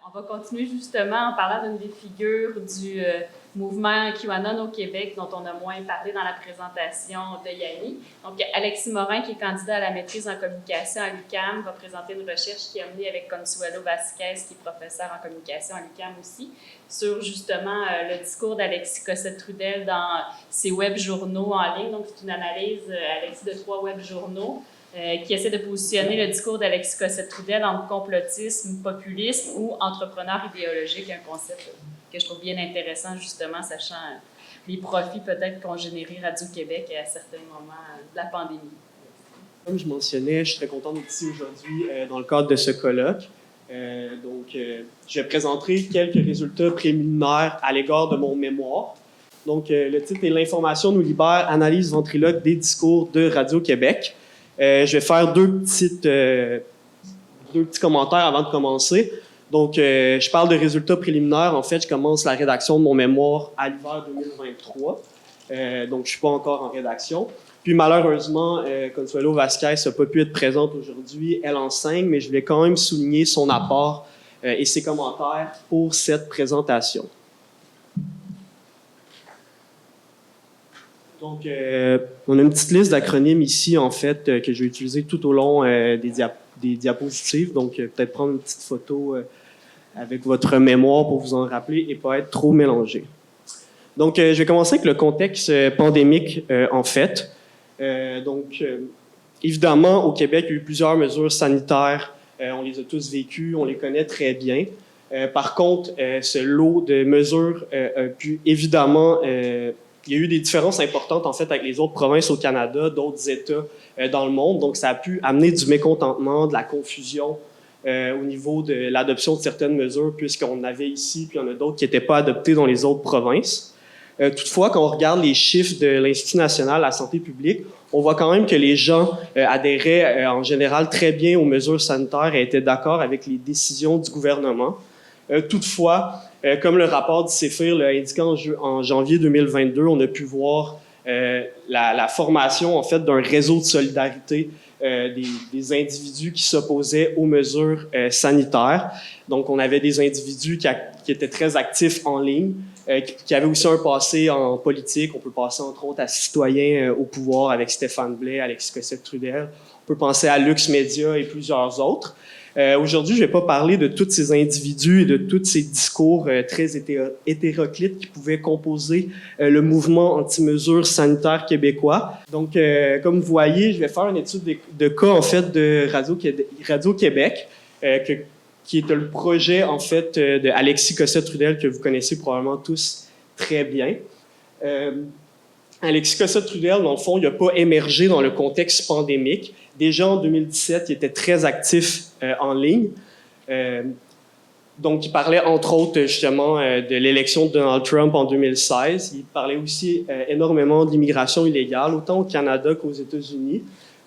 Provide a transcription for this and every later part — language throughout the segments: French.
On va continuer justement en parlant d'une des figures du mouvement QAnon au Québec dont on a moins parlé dans la présentation de Yanni. Donc, Alexis Morin, qui est candidat à la maîtrise en communication à l'UQAM, va présenter une recherche qui a mené avec Consuelo Vasquez, qui est professeur en communication à l'UQAM aussi, sur justement le discours d'Alexis Cossette-Trudel dans ses web-journaux en ligne. Donc, c'est une analyse, Alexis, de 3 web-journaux qui essaie de positionner le discours d'Alexis Cossette-Trudel entre complotisme, populisme ou entrepreneur idéologique, un concept que je trouve bien intéressant, justement, sachant les profits peut-être qu'ont généré Radio-Québec à certains moments de la pandémie. Comme je mentionnais, je suis très content d'être ici aujourd'hui dans le cadre de ce colloque. Je présenterai quelques résultats préliminaires à l'égard de mon mémoire. Donc, le titre est « L'information nous libère, analyse ventriloque des discours de Radio-Québec ». Je vais faire deux petits commentaires avant de commencer. Donc, je parle de résultats préliminaires. En fait, je commence la rédaction de mon mémoire à l'hiver 2023. Donc, je ne suis pas encore en rédaction. Puis, malheureusement, Consuelo Vasquez n'a pas pu être présente aujourd'hui. Elle enseigne, mais je voulais quand même souligner son apport et ses commentaires pour cette présentation. Donc, on a une petite liste d'acronymes ici, en fait, que je vais utiliser tout au long des diapositives. Donc, peut-être prendre une petite photo avec votre mémoire pour vous en rappeler et pas être trop mélangé. Donc, je vais commencer avec le contexte pandémique, en fait. Évidemment, au Québec, il y a eu plusieurs mesures sanitaires. On les a tous vécues, on les connaît très bien. Par contre, ce lot de mesures a pu évidemment... il y a eu des différences importantes, en fait, avec les autres provinces au Canada, d'autres États dans le monde. Donc, ça a pu amener du mécontentement, de la confusion au niveau de l'adoption de certaines mesures, puisqu'on avait ici, puis il y en a d'autres qui n'étaient pas adoptées dans les autres provinces. Toutefois, quand on regarde les chiffres de l'Institut national de la santé publique, on voit quand même que les gens adhéraient en général très bien aux mesures sanitaires et étaient d'accord avec les décisions du gouvernement. Toutefois, comme le rapport du CEPHIR l'a indiqué en janvier 2022, on a pu voir la formation en fait d'un réseau de solidarité des individus qui s'opposaient aux mesures sanitaires. Donc, on avait des individus qui étaient très actifs en ligne, qui avaient aussi un passé en politique. On peut penser entre autres à Citoyens au pouvoir avec Stéphane Blais, Alexis Cossette-Trudel. On peut penser à Lux Media et plusieurs autres. Aujourd'hui, je ne vais pas parler de tous ces individus et de tous ces discours très hétéroclites qui pouvaient composer le mouvement anti-mesures sanitaires québécois. Donc, comme vous voyez, je vais faire une étude de cas en fait de Radio-Québec, qui est le projet en fait de Alexis Cossette-Trudel que vous connaissez probablement tous très bien. Alexis Cossette-Trudel, dans le fond, il n'a pas émergé dans le contexte pandémique. Déjà en 2017, il était très actif en ligne. Donc, il parlait entre autres justement de l'élection de Donald Trump en 2016. Il parlait aussi énormément d'immigration illégale, autant au Canada qu'aux États-Unis.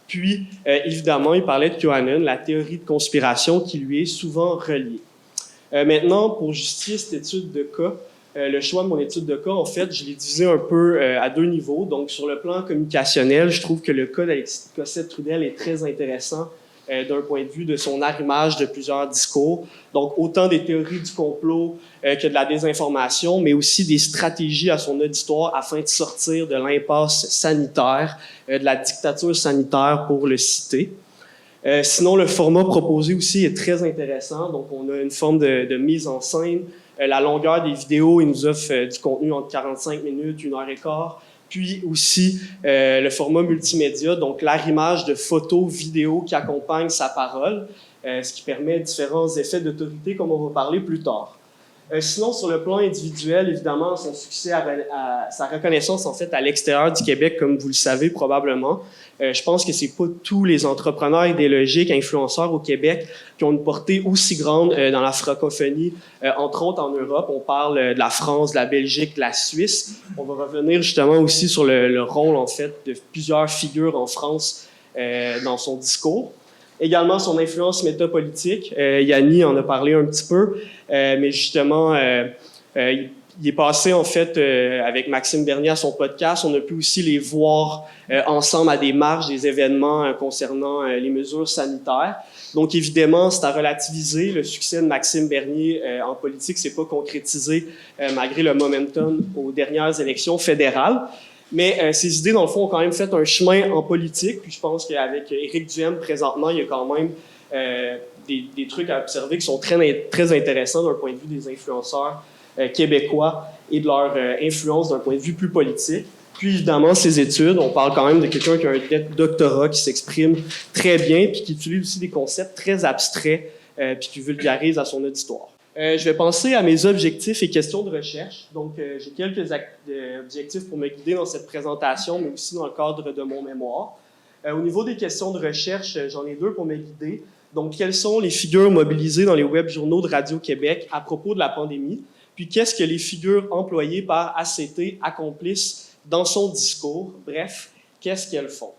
Puis, évidemment, il parlait de QAnon, la théorie de conspiration qui lui est souvent reliée. Maintenant, pour justifier cette étude de cas, le choix de mon étude de cas, en fait, je l'ai divisé un peu à 2 niveaux. Donc, sur le plan communicationnel, je trouve que le cas d'Alexis Cossette-Trudel est très intéressant d'un point de vue de son arrimage de plusieurs discours. Donc, autant des théories du complot que de la désinformation, mais aussi des stratégies à son auditoire afin de sortir de l'impasse sanitaire, de la dictature sanitaire, pour le citer. Sinon, le format proposé aussi est très intéressant. Donc, on a une forme de mise en scène. La longueur des vidéos, il nous offre du contenu entre 45 minutes, 1h15. Puis aussi le format multimédia, donc l'arrimage de photos, vidéos qui accompagnent sa parole, ce qui permet différents effets d'autorité, comme on va parler plus tard. Sinon, sur le plan individuel, évidemment, son succès à sa reconnaissance en fait à l'extérieur du Québec, comme vous le savez probablement. Je pense que c'est pas tous les entrepreneurs idéologiques, influenceurs au Québec qui ont une portée aussi grande dans la francophonie, entre autres en Europe. On parle de la France, de la Belgique, de la Suisse. On va revenir justement aussi sur le rôle en fait de plusieurs figures en France dans son discours. Également, son influence métapolitique. Yanni en a parlé un petit peu, mais justement, il est passé, en fait, avec Maxime Bernier à son podcast. On a pu aussi les voir ensemble à des marches, des événements concernant les mesures sanitaires. Donc, évidemment, c'est à relativiser. Le succès de Maxime Bernier en politique s'est pas concrétisé malgré le momentum aux dernières élections fédérales. Mais ces idées, dans le fond, ont quand même fait un chemin en politique. Puis je pense qu'avec Éric Duhem, présentement, il y a quand même des trucs à observer qui sont très, très intéressants d'un point de vue des influenceurs québécois et de leur influence d'un point de vue plus politique. Puis évidemment, ces études, on parle quand même de quelqu'un qui a un doctorat, qui s'exprime très bien, puis qui utilise aussi des concepts très abstraits, puis qui vulgarise à son auditoire. Je vais penser à mes objectifs et questions de recherche. Donc, j'ai quelques objectifs pour me guider dans cette présentation, mais aussi dans le cadre de mon mémoire. Au niveau des questions de recherche, j'en ai 2 pour me guider. Donc, quelles sont les figures mobilisées dans les web-journaux de Radio-Québec à propos de la pandémie? Puis, qu'est-ce que les figures employées par ACT accomplissent dans son discours? Bref, qu'est-ce qu'elles font?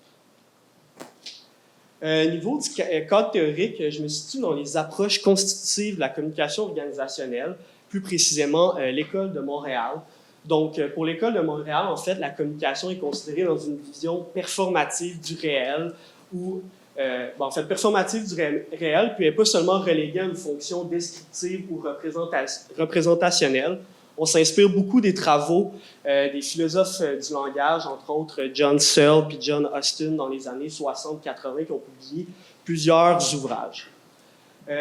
Niveau du cadre théorique, je me situe dans les approches constitutives de la communication organisationnelle, plus précisément l'École de Montréal. Donc, pour l'École de Montréal, en fait, la communication est considérée dans une vision performative du réel, où performative du réel, puis elle n'est pas seulement reléguée à une fonction descriptive ou représentationnelle. On s'inspire beaucoup des travaux des philosophes du langage, entre autres John Searle puis John Austin dans les années 60-80, qui ont publié plusieurs ouvrages.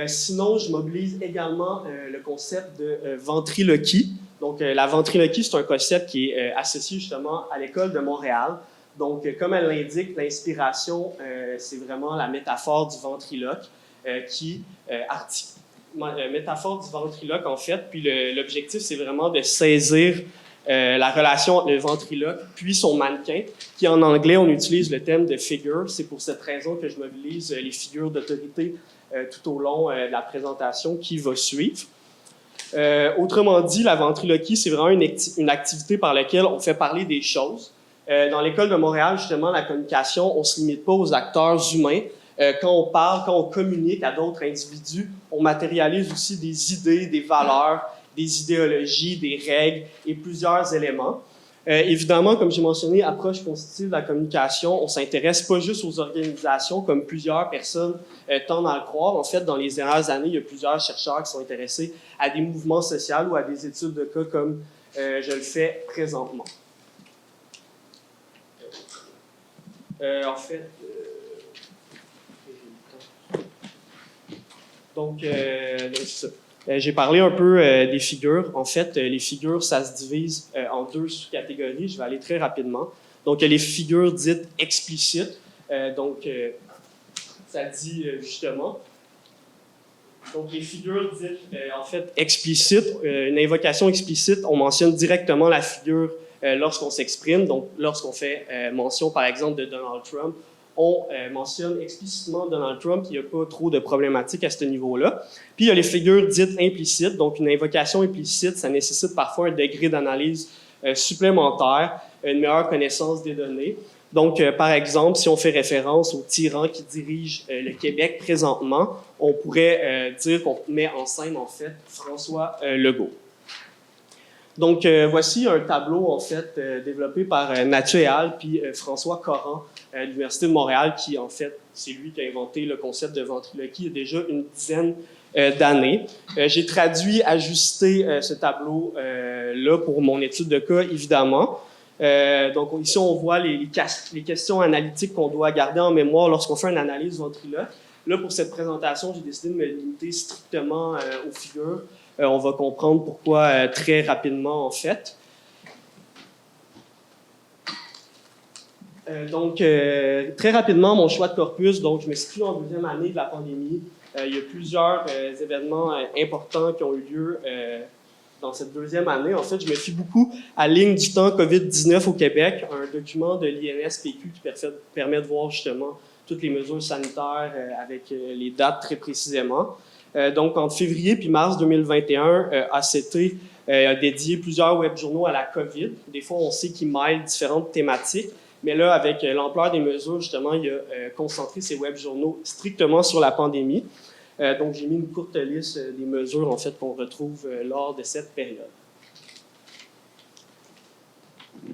Sinon, je mobilise également le concept de ventriloquie. Donc, la ventriloquie, c'est un concept qui est associé justement à l'École de Montréal. Donc, comme elle l'indique, l'inspiration, c'est vraiment la métaphore du ventriloque qui articule. Métaphore du ventriloque, en fait. Puis l'objectif, c'est vraiment de saisir la relation entre le ventriloque puis son mannequin, qui en anglais, on utilise le thème de figure. C'est pour cette raison que je mobilise les figures d'autorité tout au long de la présentation qui va suivre. Autrement dit, la ventriloquie, c'est vraiment une activité par laquelle on fait parler des choses. Dans l'École de Montréal, justement, la communication, on ne se limite pas aux acteurs humains. Quand on parle, quand on communique à d'autres individus, on matérialise aussi des idées, des valeurs, des idéologies, des règles et plusieurs éléments. Évidemment, comme j'ai mentionné, approche constitutive de la communication, on ne s'intéresse pas juste aux organisations comme plusieurs personnes tendent à le croire. En fait, dans les dernières années, il y a plusieurs chercheurs qui sont intéressés à des mouvements sociaux ou à des études de cas comme je le fais présentement. Donc, c'est ça. J'ai parlé un peu des figures. En fait, les figures, ça se divise en 2 sous-catégories. Je vais aller très rapidement. Donc, il y a les figures dites explicites. Ça dit justement. Donc, les figures dites, en fait, explicites, une invocation explicite, on mentionne directement la figure lorsqu'on s'exprime. Donc, lorsqu'on fait mention, par exemple, de Donald Trump, on mentionne explicitement Donald Trump, il n'y a pas trop de problématiques à ce niveau-là. Puis, il y a les figures dites implicites. Donc, une invocation implicite, ça nécessite parfois un degré d'analyse supplémentaire, une meilleure connaissance des données. Donc, par exemple, si on fait référence au tyran qui dirige le Québec présentement, on pourrait dire qu'on met en scène, en fait, François Legault. Donc, voici un tableau, en fait, développé par Mathieu Eal puis François Coran à l'Université de Montréal, qui, en fait, c'est lui qui a inventé le concept de ventriloquie il y a déjà une dizaine d'années. J'ai traduit, ajusté ce tableau-là pour mon étude de cas, évidemment. Donc, ici, on voit les questions analytiques qu'on doit garder en mémoire lorsqu'on fait une analyse ventriloque. Là, pour cette présentation, j'ai décidé de me limiter strictement aux figures. On va comprendre pourquoi très rapidement, en fait. Très rapidement, mon choix de corpus. Donc, je me situe en 2e année de la pandémie. Il y a plusieurs événements importants qui ont eu lieu dans cette 2e année. En fait, je me fie beaucoup à la ligne du temps COVID-19 au Québec, un document de l'INSPQ qui permet de voir justement toutes les mesures sanitaires avec les dates très précisément. Donc, entre février puis mars 2021, ACT a dédié plusieurs webjournaux à la COVID. Des fois, on sait qu'ils mêlent différentes thématiques, mais là, avec l'ampleur des mesures, justement, il a concentré ses webjournaux strictement sur la pandémie. Donc, j'ai mis une courte liste des mesures, en fait, qu'on retrouve lors de cette période.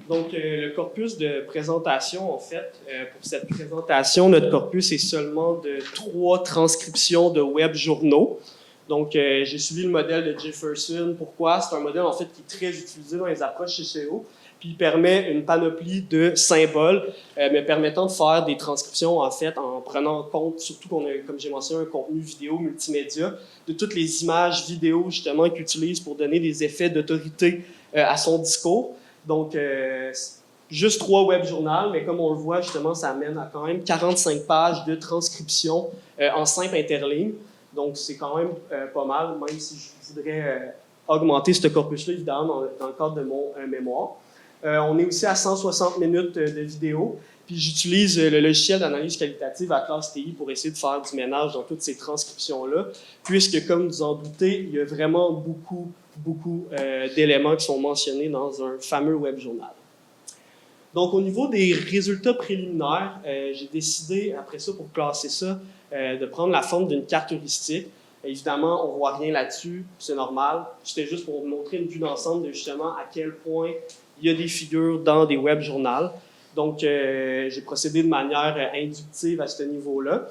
Donc, le corpus de présentation, en fait, pour cette présentation, notre corpus est seulement de 3 transcriptions de web journaux. Donc, j'ai suivi le modèle de Jefferson. Pourquoi? C'est un modèle, en fait, qui est très utilisé dans les approches SEO. Puis, il permet une panoplie de symboles, mais permettant de faire des transcriptions, en fait, en prenant en compte, surtout qu'on a, comme j'ai mentionné, un contenu vidéo multimédia, de toutes les images vidéo, justement, qu'il utilise pour donner des effets d'autorité à son discours. Donc, juste 3 web journaux, mais comme on le voit, justement, ça amène à quand même 45 pages de transcription en simple interligne. Donc, c'est quand même pas mal, même si je voudrais augmenter ce corpus-là, évidemment, dans le cadre de mon mémoire. On est aussi à 160 minutes de vidéo, puis j'utilise le logiciel d'analyse qualitative à classe TI pour essayer de faire du ménage dans toutes ces transcriptions-là, puisque, comme vous en doutez, il y a vraiment beaucoup d'éléments qui sont mentionnés dans un fameux web journal. Donc, au niveau des résultats préliminaires, j'ai décidé, après ça, pour classer ça, de prendre la forme d'une carte heuristique. Évidemment, on ne voit rien là-dessus, c'est normal. C'était juste pour vous montrer une vue d'ensemble de justement à quel point il y a des figures dans des web journaux. Donc, j'ai procédé de manière inductive à ce niveau-là.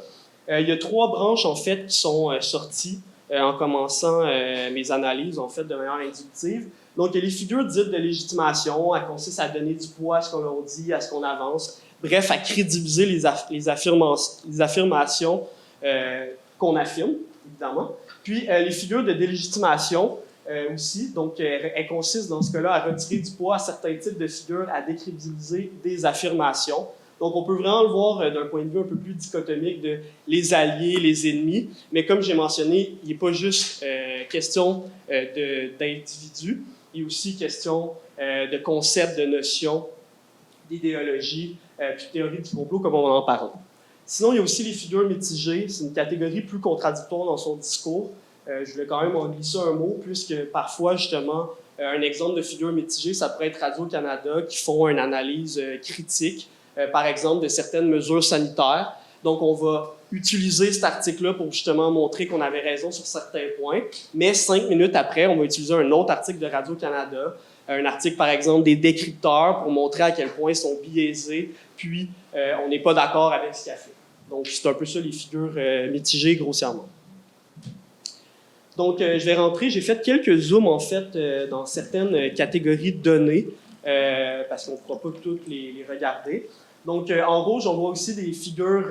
Il y a 3 branches, en fait, qui sont sorties en commençant mes analyses, en fait, de manière inductive. Donc, il y a les figures dites de légitimation, elles consistent à donner du poids à ce qu'on dit, à ce qu'on avance. Bref, à crédibiliser les affirmations qu'on affirme, évidemment. Puis, les figures de délégitimation aussi. Donc, elles consistent, dans ce cas-là, à retirer du poids à certains types de figures, à décrédibiliser des affirmations. Donc, on peut vraiment le voir d'un point de vue un peu plus dichotomique de les alliés, les ennemis. Mais comme j'ai mentionné, il n'est pas juste question d'individus, il est aussi question de concepts, de notions, d'idéologie, puis de théorie du complot, comme on en parle. Sinon, il y a aussi les figures mitigées. C'est une catégorie plus contradictoire dans son discours. Je voulais quand même en glisser un mot, puisque parfois, justement, un exemple de figure mitigée, ça pourrait être Radio-Canada qui font une analyse critique, par exemple, de certaines mesures sanitaires. Donc, on va utiliser cet article-là pour justement montrer qu'on avait raison sur certains points, mais 5 minutes après, on va utiliser un autre article de Radio-Canada, un article, par exemple, des décrypteurs pour montrer à quel point ils sont biaisés, puis on n'est pas d'accord avec ce qu'il a fait. Donc, c'est un peu ça, les figures mitigées, grossièrement. Donc, je vais rentrer, j'ai fait quelques zooms, en fait, dans certaines catégories de données, parce qu'on ne pourra pas toutes les regarder. Donc, en rouge, on voit aussi des figures,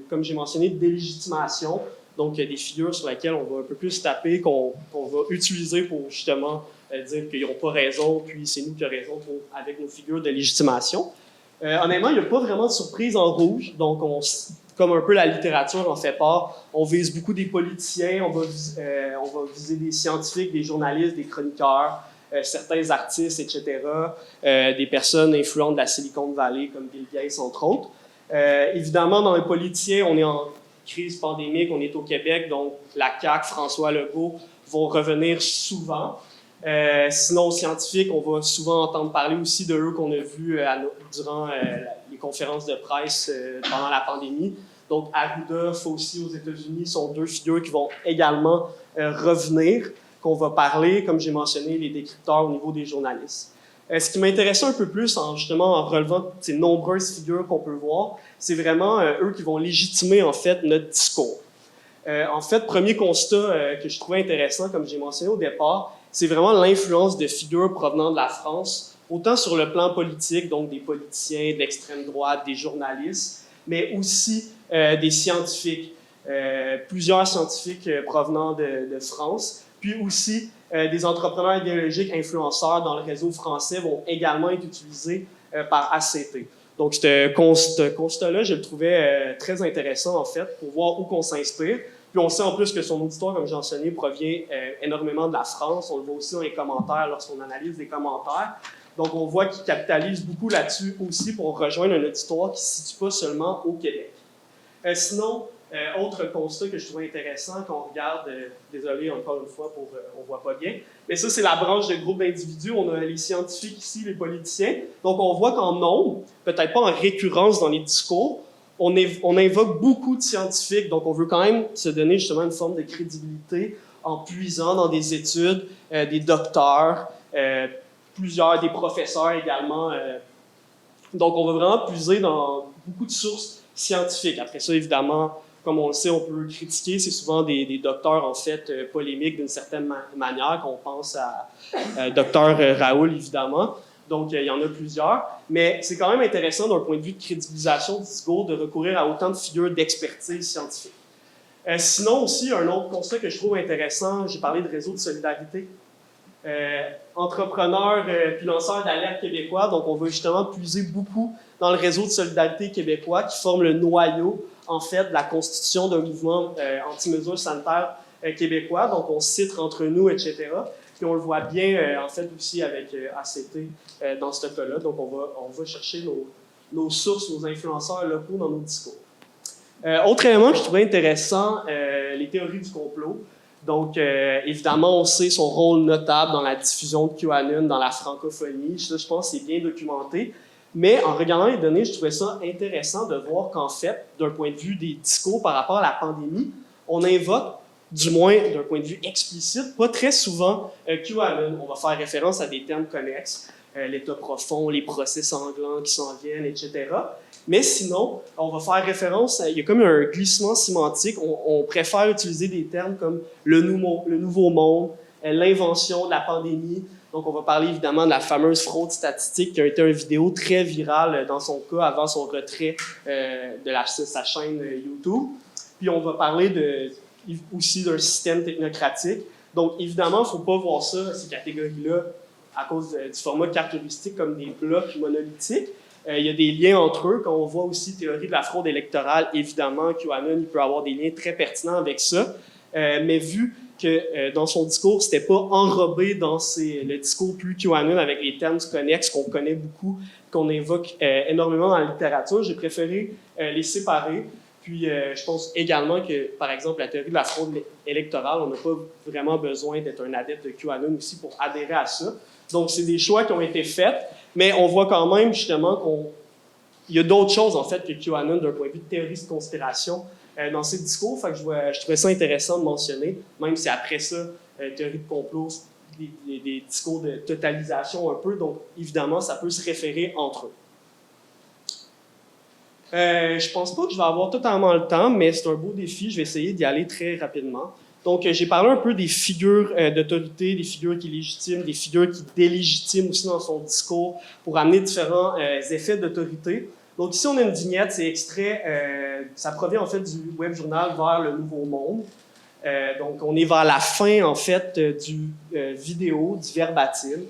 comme j'ai mentionné, de délégitimation. Donc, des figures sur lesquelles on va un peu plus taper, qu'on va utiliser pour justement dire qu'ils n'ont pas raison, puis c'est nous qui avons raison avec nos figures de légitimation. Honnêtement, il n'y a pas vraiment de surprise en rouge. Donc, comme un peu la littérature en fait part, on vise beaucoup des politiciens, on va viser des scientifiques, des journalistes, des chroniqueurs, certains artistes, etc., des personnes influentes de la Silicon Valley, comme Bill Gates, entre autres. Évidemment, dans les politiciens, on est en crise pandémique, on est au Québec, donc la CAQ, François Legault vont revenir souvent. Sinon, aux scientifiques, on va souvent entendre parler aussi de eux qu'on a vus durant les conférences de presse pendant la pandémie. Donc, Arruda, Fauci aux États-Unis sont 2 figures qui vont également revenir, qu'on va parler, comme j'ai mentionné, les décrypteurs au niveau des journalistes. Ce qui m'intéressait un peu plus, justement, en relevant ces nombreuses figures qu'on peut voir, c'est vraiment eux qui vont légitimer, en fait, notre discours. En fait, premier constat que je trouvais intéressant, comme j'ai mentionné au départ, c'est vraiment l'influence de figures provenant de la France, autant sur le plan politique, donc des politiciens d'extrême droite, des journalistes, mais aussi des scientifiques, plusieurs scientifiques provenant de France, puis aussi des entrepreneurs idéologiques influenceurs dans le réseau français vont également être utilisés par ACT. Donc, ce constat-là, je le trouvais très intéressant, en fait, pour voir où qu'on s'inspire. Puis on sait en plus que son auditoire, comme j'ai mentionné, provient énormément de la France. On le voit aussi dans les commentaires lorsqu'on analyse les commentaires. Donc, on voit qu'il capitalise beaucoup là-dessus aussi pour rejoindre un auditoire qui ne se situe pas seulement au Québec. Sinon, autre constat que je trouvais intéressant quand on regarde, désolé encore une fois, on ne voit pas bien, mais ça, c'est la branche de groupe d'individus. On a les scientifiques ici, les politiciens. Donc, on voit qu'en nombre, peut-être pas en récurrence dans les discours, on invoque beaucoup de scientifiques, donc on veut quand même se donner justement une forme de crédibilité en puisant dans des études, des docteurs, des professeurs également. Donc, on va vraiment puiser dans beaucoup de sources scientifiques. Après ça, évidemment, comme on le sait, on peut critiquer. C'est souvent des docteurs, en fait, polémiques d'une certaine manière, qu'on pense à docteur Raoul, évidemment. Donc, il y en a plusieurs. Mais c'est quand même intéressant, d'un point de vue de crédibilisation du discours, de recourir à autant de figures d'expertise scientifique. Sinon, aussi, un autre constat que je trouve intéressant, j'ai parlé de réseau de solidarité. Entrepreneurs puis lanceurs d'alerte québécois, donc on va justement puiser beaucoup dans le réseau de solidarité québécois qui forme le noyau, en fait, de la constitution d'un mouvement anti-mesures sanitaires québécois. Donc, on cite entre nous, etc. Puis on le voit bien, en fait, aussi avec ACT dans ce cas-là. Donc, on va chercher nos sources, nos influenceurs locaux dans nos discours. Autre élément que je trouvais intéressant, les théories du complot. Donc, évidemment, on sait son rôle notable dans la diffusion de QAnon dans la francophonie. Ça, je pense que c'est bien documenté. Mais en regardant les données, je trouvais ça intéressant de voir qu'en fait, d'un point de vue des discours par rapport à la pandémie, on invoque, du moins d'un point de vue explicite, pas très souvent QAnon. On va faire référence à des termes connexes, l'état profond, les procès sanglants qui s'en viennent, etc. Mais sinon, on va faire référence, il y a comme un glissement sémantique. On préfère utiliser des termes comme le nouveau monde, l'invention de la pandémie. Donc, on va parler évidemment de la fameuse fraude statistique qui a été une vidéo très virale dans son cas avant son retrait de sa chaîne YouTube. Puis, on va parler aussi d'un système technocratique. Donc, évidemment, il ne faut pas voir ça, ces catégories-là, à cause du format caractéristique comme des blocs monolithiques. Il y a des liens entre eux. Quand on voit aussi théorie de la fraude électorale, évidemment, QAnon, il peut avoir des liens très pertinents avec ça. Mais vu que dans son discours, c'était pas enrobé dans le discours plus QAnon avec les termes connexes qu'on connaît beaucoup, qu'on évoque énormément dans la littérature, j'ai préféré les séparer. Puis, je pense également que, par exemple, la théorie de la fraude électorale, on n'a pas vraiment besoin d'être un adepte de QAnon aussi pour adhérer à ça. Donc, c'est des choix qui ont été faits, mais on voit quand même, justement, qu'il y a d'autres choses, en fait, que QAnon d'un point de vue de théorie de conspiration dans ces discours. Fait que je trouvais ça intéressant de mentionner, même si après ça, théorie de complot, des discours de totalisation un peu, donc évidemment, ça peut se référer entre eux. Je pense pas que je vais avoir totalement le temps, mais c'est un beau défi. Je vais essayer d'y aller très rapidement. Donc, j'ai parlé un peu des figures d'autorité, des figures qui légitiment, des figures qui délégitiment aussi dans son discours pour amener différents effets d'autorité. Donc, ici, on a une vignette, c'est extrait, ça provient en fait du web journal Vers le Nouveau Monde. Donc, on est vers la fin, en fait, du vidéo, du verbatim,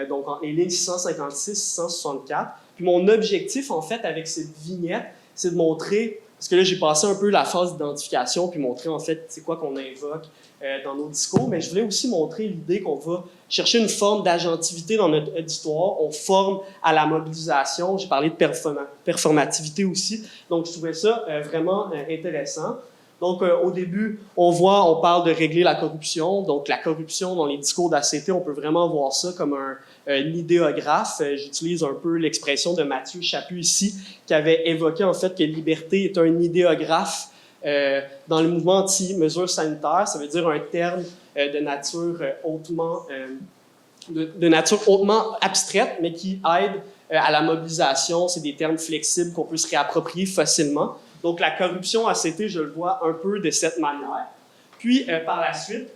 donc en les lignes 656-664. Puis mon objectif, en fait, avec cette vignette, c'est de montrer, parce que là, j'ai passé un peu la phase d'identification, puis montrer, en fait, c'est quoi qu'on invoque dans nos discours, mais je voulais aussi montrer l'idée qu'on va chercher une forme d'agentivité dans notre auditoire, on forme à la mobilisation, j'ai parlé de performativité aussi, donc je trouvais ça vraiment intéressant. Donc, au début, on parle de régler la corruption. Donc, la corruption dans les discours d'ACT, on peut vraiment voir ça comme un idéographe. J'utilise un peu l'expression de Mathieu Chaput ici, qui avait évoqué en fait que liberté est un idéographe dans le mouvement anti-mesures sanitaires. Ça veut dire un terme de nature hautement abstraite, mais qui aide à la mobilisation. C'est des termes flexibles qu'on peut se réapproprier facilement. Donc, la corruption ACT, je le vois un peu de cette manière. Puis, par la suite,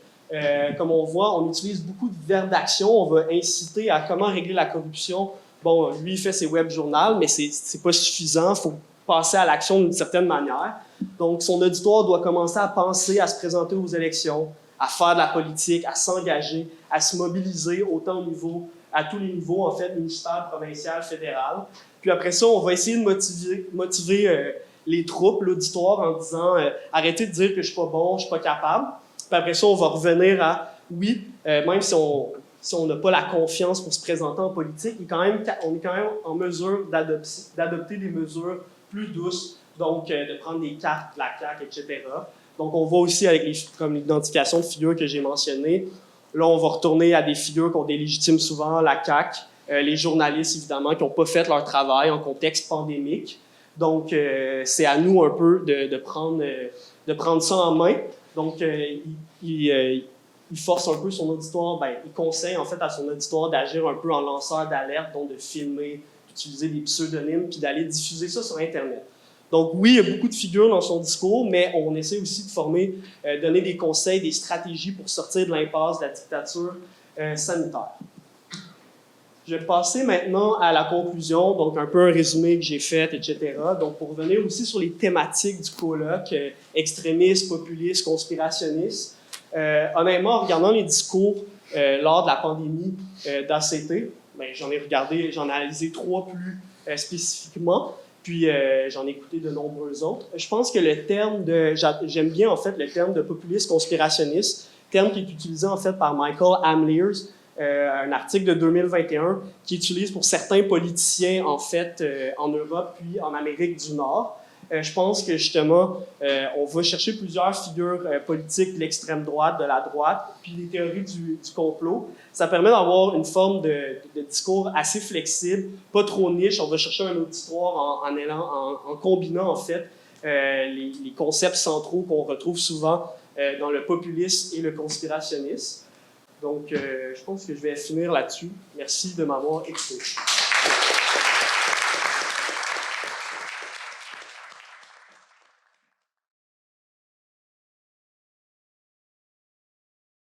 comme on voit, on utilise beaucoup de verbes d'action. On va inciter à comment régler la corruption. Bon, lui, il fait ses web journaux, mais c'est pas suffisant. Il faut passer à l'action d'une certaine manière. Donc, son auditoire doit commencer à penser, à se présenter aux élections, à faire de la politique, à s'engager, à se mobiliser autant à tous les niveaux, en fait, municipal, provincial, fédéral. Puis après ça, on va essayer de motiver les troupes, l'auditoire, en disant arrêtez de dire que je suis pas bon, je suis pas capable. Puis après ça, on va revenir à oui, même si on n'a pas la confiance pour se présenter en politique, on est quand même en mesure d'adopter des mesures plus douces, donc de prendre des cartes, la CAQ, etc. Donc on voit aussi comme l'identification de figures que j'ai mentionnées. Là, on va retourner à des figures qu'on délégitime souvent, la CAQ, les journalistes, évidemment, qui n'ont pas fait leur travail en contexte pandémique. Donc, c'est à nous un peu de prendre ça en main. Donc, il il force un peu son auditoire, il conseille en fait à son auditoire d'agir un peu en lanceur d'alerte, donc de filmer, d'utiliser des pseudonymes, puis d'aller diffuser ça sur Internet. Donc oui, il y a beaucoup de figures dans son discours, mais on essaie aussi de former, donner des conseils, des stratégies pour sortir de l'impasse de la dictature sanitaire. Je vais passer maintenant à la conclusion, donc un peu un résumé que j'ai fait, etc. Donc pour revenir aussi sur les thématiques du colloque, extrémistes, populistes, conspirationnistes. Honnêtement, en regardant les discours lors de la pandémie d'ACT, j'en ai analysé 3 plus spécifiquement, puis j'en ai écouté de nombreux autres. Je pense que j'aime bien en fait le terme de populiste conspirationniste, terme qui est utilisé en fait par Michael Amliers, un article de 2021 qui utilise pour certains politiciens en fait en Europe puis en Amérique du Nord. Je pense que justement, on va chercher plusieurs figures politiques de l'extrême droite, de la droite, puis les théories du complot. Ça permet d'avoir une forme de discours assez flexible, pas trop niche. On va chercher un auditoire en combinant en fait les concepts centraux qu'on retrouve souvent dans le populisme et le conspirationnisme. Donc, je pense que je vais finir là-dessus. Merci de m'avoir écouté.